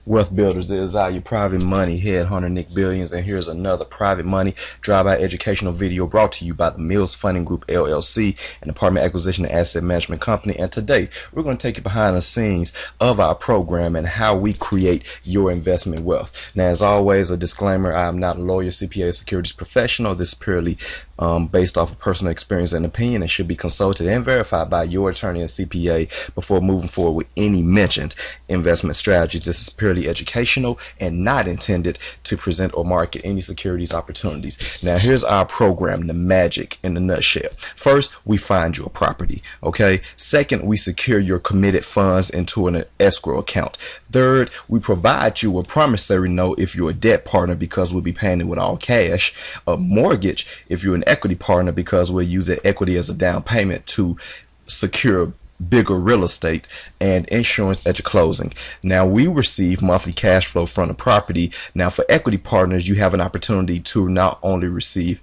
Wealth Builders is your private money headhunter Nick Billions, and here's another private money drive-by educational video brought to you by the Mills Funding Group LLC, an apartment acquisition and asset management company. And today we're going to take you behind the scenes of our program and how we create your investment wealth. Now, as always, a disclaimer: I am not a lawyer, CPA, or securities professional. This is purely based off of personal experience and opinion, and should be consulted and verified by your attorney and CPA before moving forward with any mentioned investment strategies. This is purely educational and not intended to present or market any securities opportunities. Now, here's our program, the magic in a nutshell. First, we find you a property. Okay. Second, we secure your committed funds into an escrow account. Third, we provide you a promissory note if you're a debt partner, because we'll be paying it with all cash. A mortgage if you're an equity partner, because we'll use that equity as a down payment to secure bigger real estate, and insurance at your closing. Now, we receive monthly cash flow from the property. Now, for equity partners, you have an opportunity to not only receive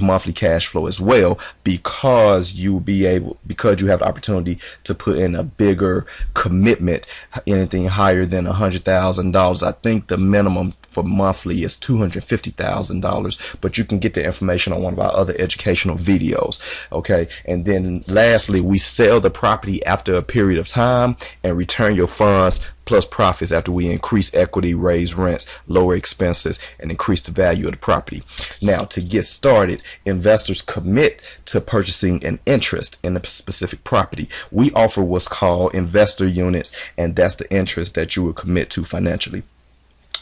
monthly cash flow as well, because you have the opportunity to put in a bigger commitment, anything higher than $100,000. I think the minimum for monthly is $250,000, but you can get the information on one of our other educational videos. Okay. And then lastly, we sell the property after a period of time and return your funds plus profits after we increase equity, raise rents, lower expenses, and increase the value of the property. Now, to get started, investors commit to purchasing an interest in a specific property. We offer what's called investor units, and that's the interest that you will commit to financially.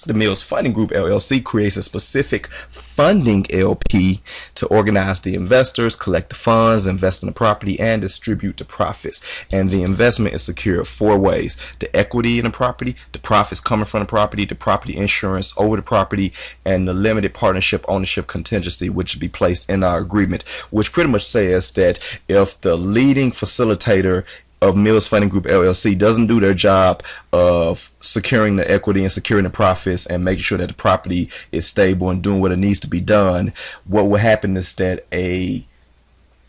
The Mills Funding Group LLC creates a specific funding LP to organize the investors, collect the funds, invest in the property, and distribute the profits. And the investment is secured four ways: the equity in the property, the profits coming from the property insurance over the property, and the limited partnership ownership contingency, which will be placed in our agreement, which pretty much says that if the leading facilitator of Mills Funding Group LLC doesn't do their job of securing the equity and securing the profits and making sure that the property is stable and doing what it needs to be done, what will happen is that a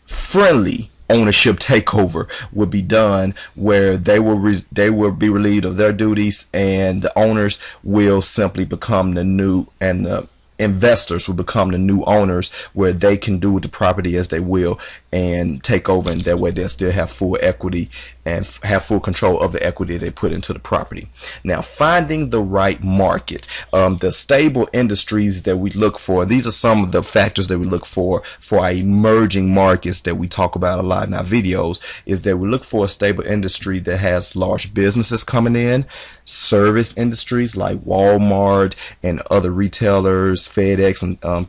friendly ownership takeover will be done, where they will be relieved of their duties, and the owners will simply become the new, and the investors will become the new owners, where they can do with the property as they will and take over, and that way they'll still have full equity and have full control of the equity they put into the property. Now, finding the right market, the stable industries that we look for, these are some of the factors that we look for our emerging markets that we talk about a lot in our videos, is that we look for a stable industry that has large businesses coming in, service industries like Walmart and other retailers, FedEx, and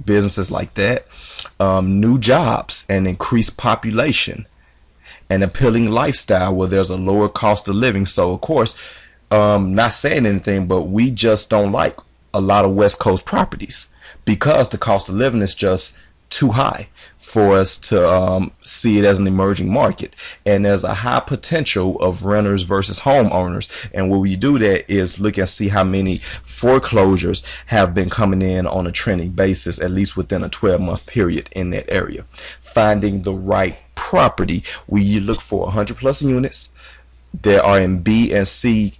businesses like that, new jobs and increased population, an appealing lifestyle where there's a lower cost of living. So, of course, not saying anything, but we just don't like a lot of West Coast properties because the cost of living is just too high for us to see it as an emerging market. And there's a high potential of renters versus homeowners. And what we do that is look and see how many foreclosures have been coming in on a trending basis, at least within a 12-month period in that area. Finding the right property, we look for 100+ units. There are in B and C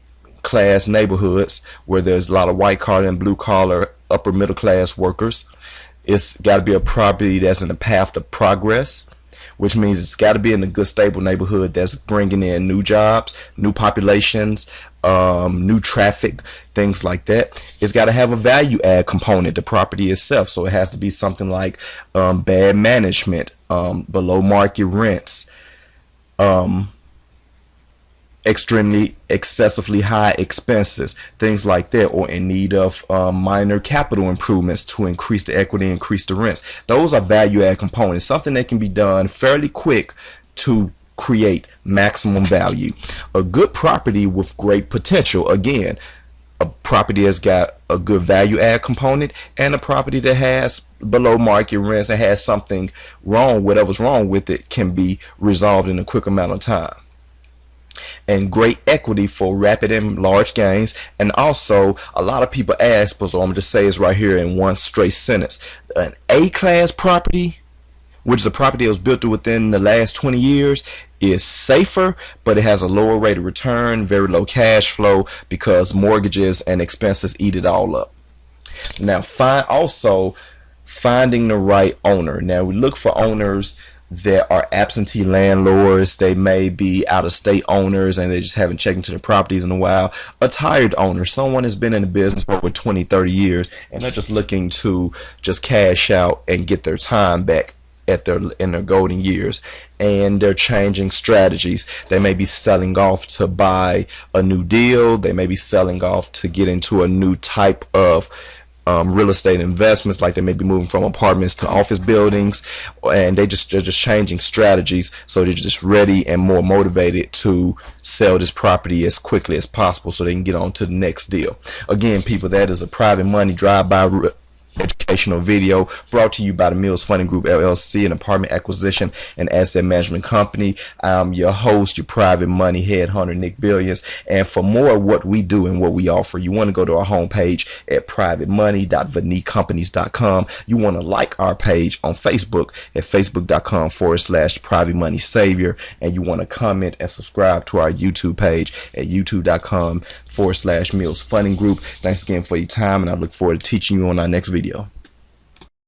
class neighborhoods where there's a lot of white collar and blue collar upper middle class workers. It's got to be a property that's in the path of progress, which means it's got to be in a good, stable neighborhood that's bringing in new jobs, new populations, new traffic, things like that. It's got to have a value add component, the property itself. So it has to be something like bad management, below market rents, excessively high expenses, things like that, or in need of minor capital improvements to increase the equity, increase the rents. Those are value add components, something that can be done fairly quick to create maximum value. A good property with great potential, again, a property that's got a good value add component, and a property that has below market rents and has something wrong, whatever's wrong with it can be resolved in a quick amount of time. And great equity for rapid and large gains. And also, a lot of people ask, but so I'm going to just say this right here in one straight sentence: an A-class property, which is a property that was built within the last 20 years, is safer, but it has a lower rate of return, very low cash flow because mortgages and expenses eat it all up. Now, finding the right owner. Now, we look for owners that are absentee landlords. They may be out-of-state owners and they just haven't checked into the properties in a while. A tired owner, someone has been in the business for over 20, 30 years and they're just looking to just cash out and get their time back in their golden years, and they're changing strategies. They may be selling off to buy a new deal. They may be selling off to get into a new type of real estate investments, like they may be moving from apartments to office buildings, and they're just changing strategies, so they're just ready and more motivated to sell this property as quickly as possible so they can get on to the next deal. Again, people, that is a Private Money drive-by educational video brought to you by the Mills Funding Group LLC, an apartment acquisition and asset management company. I'm your host, your Private Money headhunter, Nick Billions. And for more of what we do and what we offer, you want to go to our homepage at privatemoney.vanitcompanies.com. You want to like our page on Facebook at facebook.com/Private Money Savior, and you want to comment and subscribe to our YouTube page at youtube.com/Mills Funding Group. Thanks again for your time, and I look forward to teaching you on our next video.